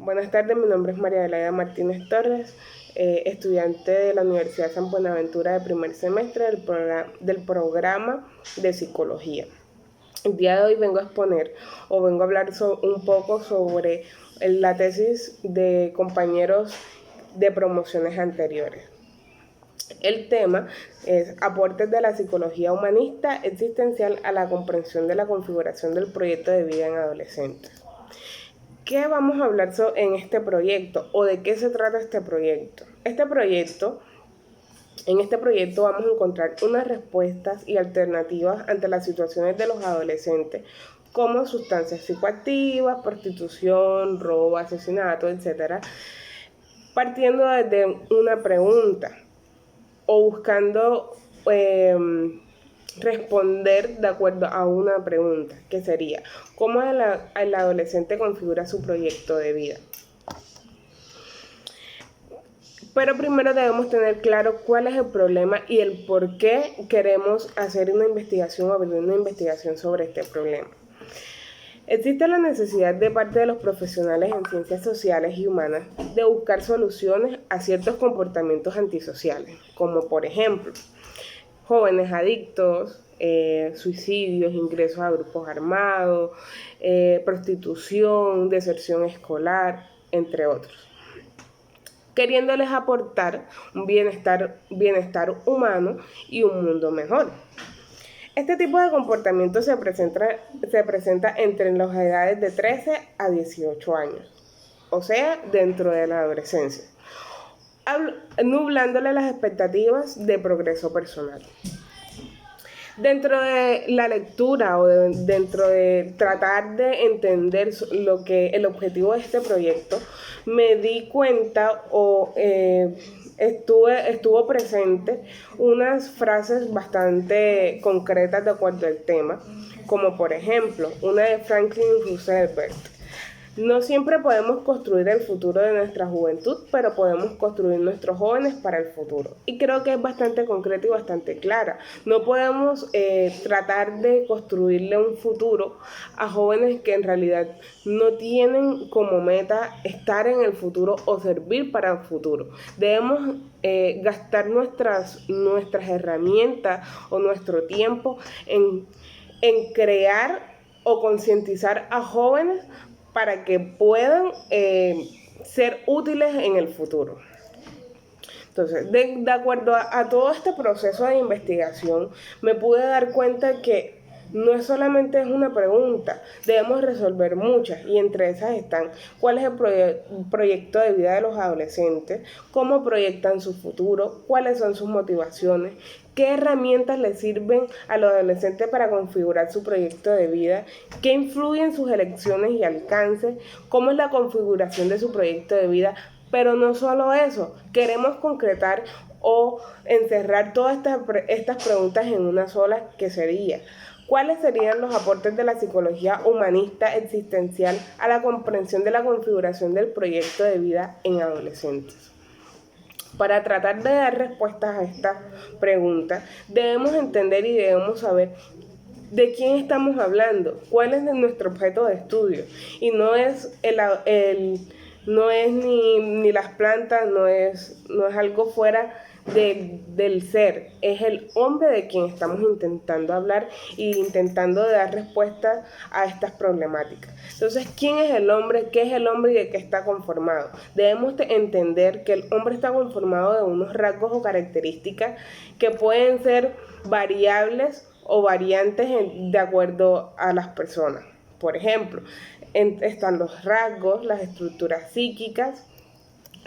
Buenas tardes, mi nombre es María Adelaida Martínez Torres, estudiante de la Universidad San Buenaventura de primer semestre del programa de Psicología. El día de hoy vengo a exponer vengo a hablar un poco sobre la tesis de compañeros de promociones anteriores. El tema es aportes de la psicología humanista existencial a la comprensión de la configuración del proyecto de vida en adolescentes. ¿Qué vamos a hablar en este proyecto o de qué se trata este proyecto? En este proyecto vamos a encontrar unas respuestas y alternativas ante las situaciones de los adolescentes, como sustancias psicoactivas, prostitución, robo, asesinato, etc., partiendo desde una pregunta o buscando responder de acuerdo a una pregunta, que sería: ¿cómo el adolescente configura su proyecto de vida? Pero primero debemos tener claro cuál es el problema y el por qué queremos hacer una investigación o abrir una investigación sobre este problema. Existe la necesidad de parte de los profesionales en ciencias sociales y humanas de buscar soluciones a ciertos comportamientos antisociales, como por ejemplo jóvenes adictos, suicidios, ingresos a grupos armados, prostitución, deserción escolar, entre otros, queriéndoles aportar un bienestar humano y un mundo mejor. Este tipo de comportamiento se presenta entre las edades de 13 a 18 años, o sea, dentro de la adolescencia, nublándole las expectativas de progreso personal. Dentro de la lectura o dentro de tratar de entender lo que el objetivo de este proyecto, me di cuenta estuvo presente unas frases bastante concretas de acuerdo al tema, como por ejemplo una de Franklin Roosevelt: no siempre podemos construir el futuro de nuestra juventud, pero podemos construir nuestros jóvenes para el futuro. Y creo que es bastante concreta y bastante clara. No podemos tratar de construirle un futuro a jóvenes que en realidad no tienen como meta estar en el futuro o servir para el futuro. Debemos gastar nuestras herramientas o nuestro tiempo en crear o concientizar a jóvenes para que puedan ser útiles en el futuro. Entonces, de acuerdo a todo este proceso de investigación, me pude dar cuenta que no solamente es una pregunta, debemos resolver muchas, y entre esas están: ¿cuál es el proyecto de vida de los adolescentes? ¿Cómo proyectan su futuro? ¿Cuáles son sus motivaciones? ¿Qué herramientas les sirven a los adolescentes para configurar su proyecto de vida? ¿Qué influye en sus elecciones y alcances? ¿Cómo es la configuración de su proyecto de vida? Pero no solo eso, queremos concretar o encerrar todas estas preguntas en una sola, que sería: ¿cuáles serían los aportes de la psicología humanista existencial a la comprensión de la configuración del proyecto de vida en adolescentes? Para tratar de dar respuestas a esta pregunta, debemos entender y debemos saber de quién estamos hablando, cuál es nuestro objeto de estudio. Y no es ni las plantas, no es algo fuera del ser, es el hombre de quien estamos intentando hablar y intentando dar respuestas a estas problemáticas. Entonces, ¿quién es el hombre? ¿Qué es el hombre y de qué está conformado? Debemos entender que el hombre está conformado de unos rasgos o características que pueden ser variables o variantes de acuerdo a las personas. Por ejemplo, están los rasgos, las estructuras psíquicas,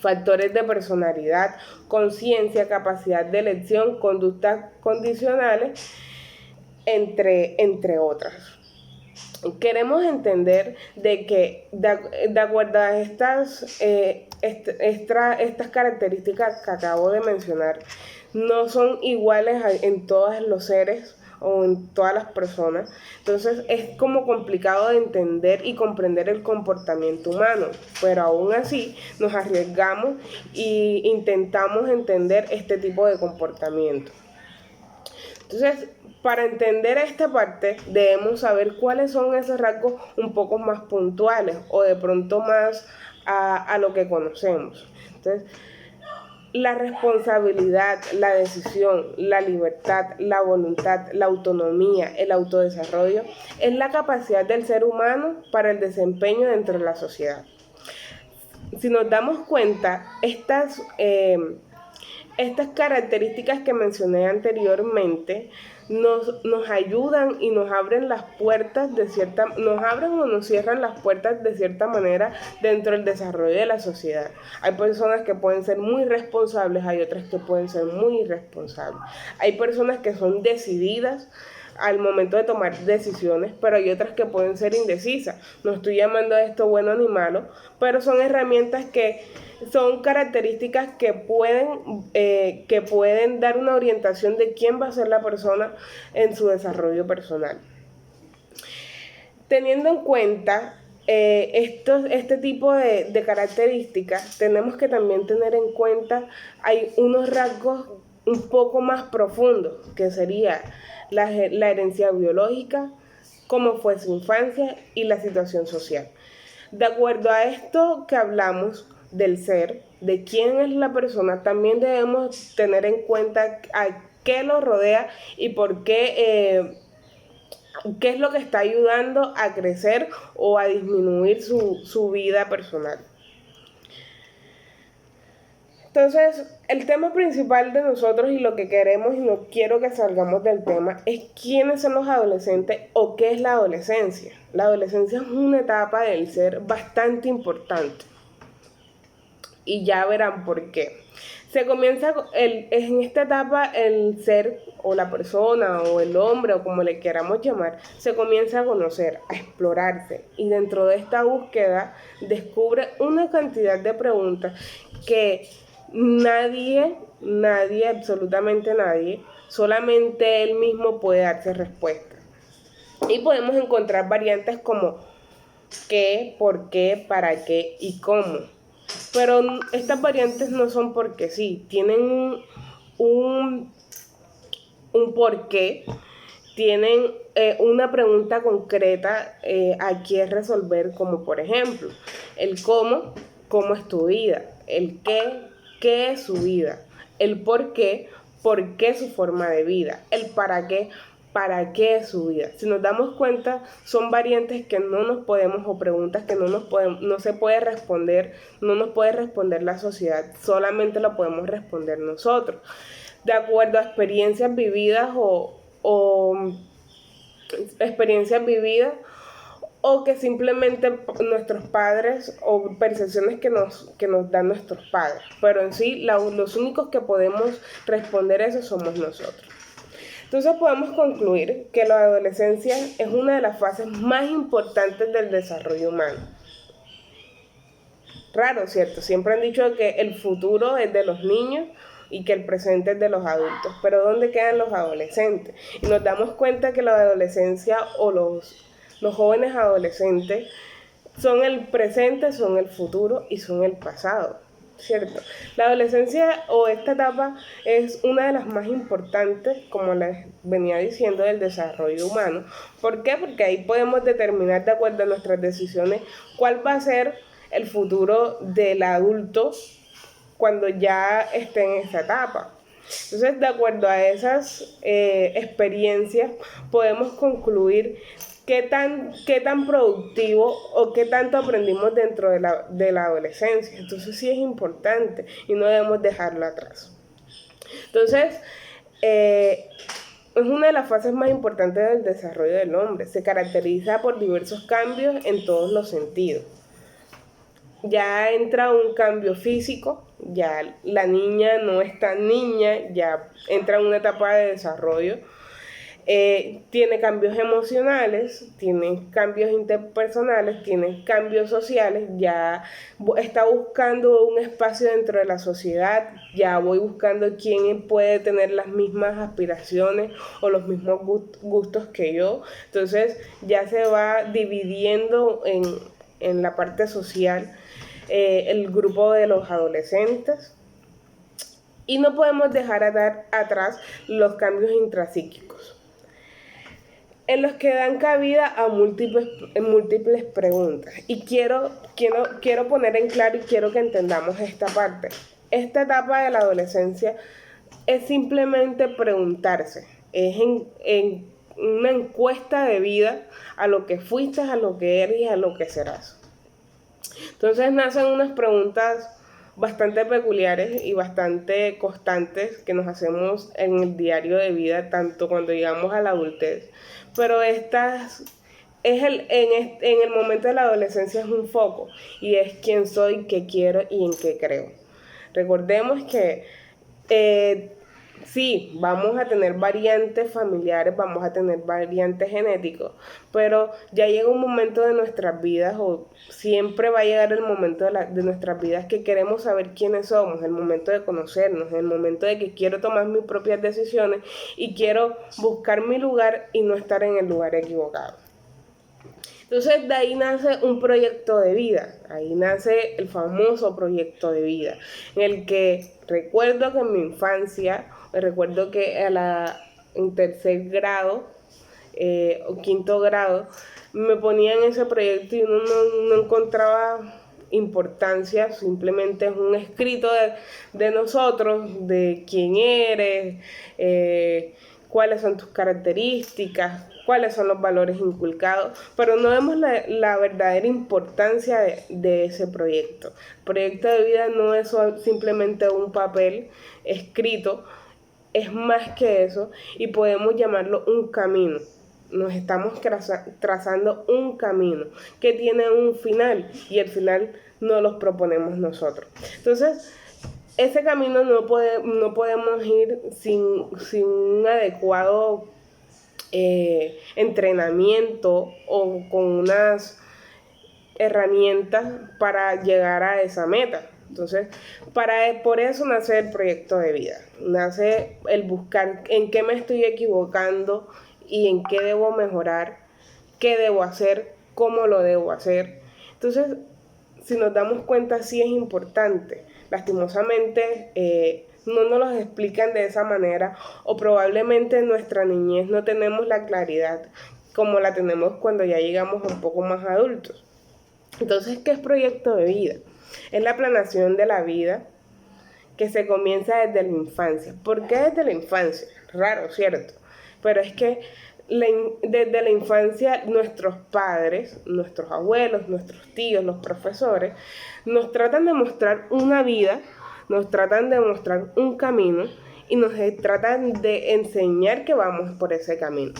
factores de personalidad, conciencia, capacidad de elección, conductas condicionales, entre otras. Queremos entender de que de acuerdo a estas características que acabo de mencionar, no son iguales en todos los seres o en todas las personas. Entonces es como complicado de entender y comprender el comportamiento humano, pero aún así nos arriesgamos e intentamos entender este tipo de comportamiento. Entonces, para entender esta parte, debemos saber cuáles son esos rasgos un poco más puntuales o de pronto más a lo que conocemos. Entonces, la responsabilidad, la decisión, la libertad, la voluntad, la autonomía, el autodesarrollo, es la capacidad del ser humano para el desempeño dentro de la sociedad. Si nos damos cuenta, estas características que mencioné anteriormente nos ayudan y nos abren las puertas nos abren o nos cierran las puertas de cierta manera dentro del desarrollo de la sociedad. Hay personas que pueden ser muy responsables, hay otras que pueden ser muy irresponsables. Hay personas que son decididas al momento de tomar decisiones, pero hay otras que pueden ser indecisas. No estoy llamando a esto bueno ni malo, pero son herramientas que son características que pueden dar una orientación de quién va a ser la persona en su desarrollo personal. Teniendo en cuenta este tipo de características, tenemos que también tener en cuenta, hay unos rasgos un poco más profundos, que sería la herencia biológica, cómo fue su infancia y la situación social. De acuerdo a esto que hablamos del ser, de quién es la persona, también debemos tener en cuenta a qué lo rodea y por qué es lo que está ayudando a crecer o a disminuir su vida personal. Entonces, el tema principal de nosotros y lo que queremos, y no quiero que salgamos del tema, es quiénes son los adolescentes o qué es la adolescencia. La adolescencia es una etapa del ser bastante importante y ya verán por qué. En esta etapa el ser o la persona o el hombre o como le queramos llamar, se comienza a conocer, a explorarse, y dentro de esta búsqueda descubre una cantidad de preguntas que nadie, absolutamente nadie, solamente él mismo puede darse respuesta. Y podemos encontrar variantes como qué, por qué, para qué y cómo. Pero estas variantes no son porque sí, tienen un porqué, tienen una pregunta concreta a qué resolver, como por ejemplo, el cómo es tu vida, el qué es su vida, el por qué su forma de vida, el para qué es su vida. Si nos damos cuenta, son variantes que no nos podemos, o preguntas que no se puede responder, no nos puede responder la sociedad, solamente lo podemos responder nosotros, de acuerdo a experiencias vividas o que simplemente nuestros padres o percepciones que nos dan nuestros padres. Pero en sí, los únicos que podemos responder eso somos nosotros. Entonces podemos concluir que la adolescencia es una de las fases más importantes del desarrollo humano. Raro, ¿cierto? Siempre han dicho que el futuro es de los niños y que el presente es de los adultos. Pero ¿dónde quedan los adolescentes? Y nos damos cuenta que la adolescencia o los jóvenes adolescentes son el presente, son el futuro y son el pasado, ¿cierto? La adolescencia o esta etapa es una de las más importantes, como les venía diciendo, del desarrollo humano. ¿Por qué? Porque ahí podemos determinar, de acuerdo a nuestras decisiones, cuál va a ser el futuro del adulto cuando ya esté en esta etapa. Entonces, de acuerdo a esas experiencias, podemos concluir qué tan productivo o qué tanto aprendimos dentro de la adolescencia. Entonces sí es importante y no debemos dejarlo atrás. Entonces, es una de las fases más importantes del desarrollo del hombre. Se caracteriza por diversos cambios en todos los sentidos. Ya entra un cambio físico, ya la niña no es tan niña, ya entra en una etapa de desarrollo. Tiene cambios emocionales, tiene cambios interpersonales, tiene cambios sociales, ya está buscando un espacio dentro de la sociedad, ya voy buscando quién puede tener las mismas aspiraciones o los mismos gustos que yo. Entonces ya se va dividiendo en la parte social el grupo de los adolescentes. Y no podemos dejar atrás los cambios intrapsíquicos. en los que dan cabida a múltiples preguntas. Y quiero poner en claro y quiero que entendamos esta parte. Esta etapa de la adolescencia es simplemente preguntarse, es en una encuesta de vida a lo que fuiste, a lo que eres y a lo que serás. Entonces nacen unas preguntas bastante peculiares y bastante constantes que nos hacemos en el diario de vida, tanto cuando llegamos a la adultez. Pero estas en el momento de la adolescencia es un foco y es quién soy, qué quiero y en qué creo. Recordemos que sí, vamos a tener variantes familiares, vamos a tener variantes genéticos, pero ya llega un momento de nuestras vidas, o siempre va a llegar el momento de nuestras vidas que queremos saber quiénes somos, el momento de conocernos, el momento de que quiero tomar mis propias decisiones y quiero buscar mi lugar y no estar en el lugar equivocado. Entonces de ahí nace un proyecto de vida, ahí nace el famoso proyecto de vida, en el que recuerdo que en mi infancia, recuerdo que en tercer grado o quinto grado, me ponían ese proyecto y uno no encontraba importancia, simplemente es un escrito de nosotros, de quién eres, cuáles son tus características, cuáles son los valores inculcados, pero no vemos la verdadera importancia de ese proyecto. El proyecto de vida no es simplemente un papel escrito, es más que eso y podemos llamarlo un camino. Nos estamos trazando un camino que tiene un final y el final no los proponemos nosotros. Entonces, ese camino no podemos ir sin un adecuado entrenamiento o con unas herramientas para llegar a esa meta. Entonces, por eso nace el proyecto de vida, nace el buscar en qué me estoy equivocando y en qué debo mejorar, qué debo hacer, cómo lo debo hacer. Entonces, si nos damos cuenta, sí es importante. Lastimosamente, no nos los explican de esa manera o probablemente en nuestra niñez no tenemos la claridad como la tenemos cuando ya llegamos un poco más adultos. Entonces, ¿qué es proyecto de vida? Es la planeación de la vida que se comienza desde la infancia. ¿Por qué desde la infancia? Raro, ¿cierto? Pero es que desde la infancia nuestros padres, nuestros abuelos, nuestros tíos, los profesores, nos tratan de mostrar una vida, nos tratan de mostrar un camino y nos tratan de enseñar que vamos por ese camino.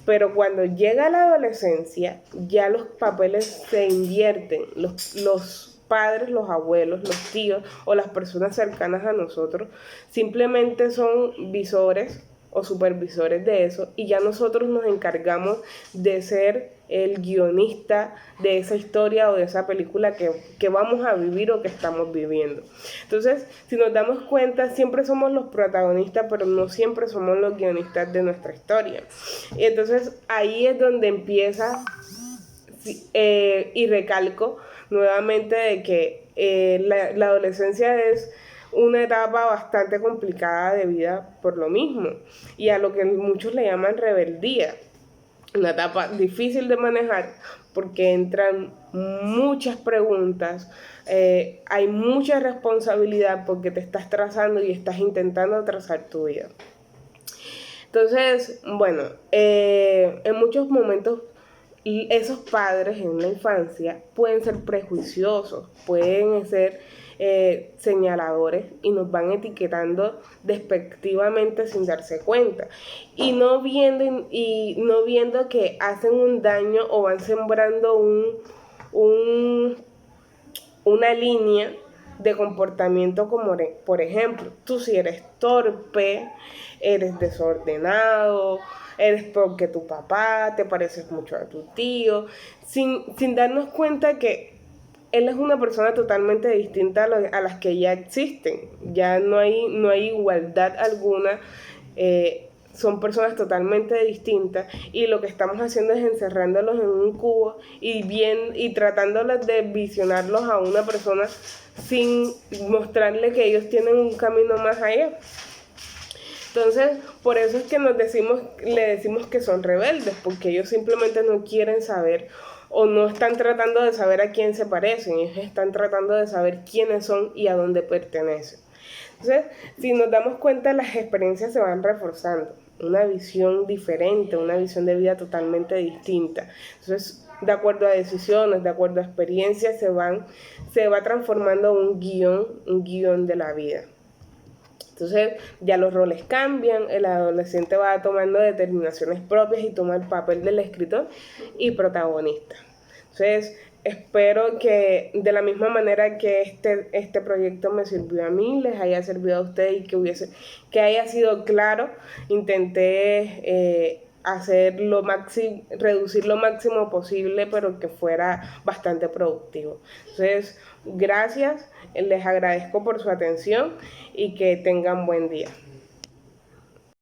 Pero cuando llega la adolescencia, ya los papeles se invierten. Los padres, los abuelos, los tíos o las personas cercanas a nosotros simplemente son visores o supervisores de eso y ya nosotros nos encargamos de ser el guionista de esa historia o de esa película que vamos a vivir o que estamos viviendo. Entonces, si nos damos cuenta, siempre somos los protagonistas, pero no siempre somos los guionistas de nuestra historia. Y entonces ahí es donde empieza, y recalco nuevamente de que la adolescencia es una etapa bastante complicada de vida por lo mismo y a lo que muchos le llaman rebeldía. Una etapa difícil de manejar porque entran muchas preguntas, hay mucha responsabilidad porque te estás trazando y estás intentando trazar tu vida. Entonces, bueno, en muchos momentos esos padres en la infancia pueden ser prejuiciosos, pueden ser señaladores y nos van etiquetando despectivamente sin darse cuenta y no viendo que hacen un daño o van sembrando una línea de comportamiento como por ejemplo, tú si eres torpe, eres desordenado, eres porque tu papá, te pareces mucho a tu tío, sin darnos cuenta que él es una persona totalmente distinta a las que ya existen. Ya no hay igualdad alguna, son personas totalmente distintas y lo que estamos haciendo es encerrándolos en un cubo y tratándolos de visionarlos a una persona sin mostrarle que ellos tienen un camino más allá. Entonces, por eso es que le decimos que son rebeldes, porque ellos simplemente no quieren saber o no están tratando de saber a quién se parecen, ellos están tratando de saber quiénes son y a dónde pertenecen. Entonces, si nos damos cuenta, las experiencias se van reforzando, una visión diferente, una visión de vida totalmente distinta. Entonces, de acuerdo a decisiones, de acuerdo a experiencias, se va transformando un guión de la vida. Entonces ya los roles cambian, el adolescente va tomando determinaciones propias y toma el papel del escritor y protagonista. Entonces espero que de la misma manera que este proyecto me sirvió a mí, les haya servido a ustedes y que haya sido claro. Intenté reducir lo máximo posible, pero que fuera bastante productivo. Entonces, gracias, les agradezco por su atención y que tengan buen día.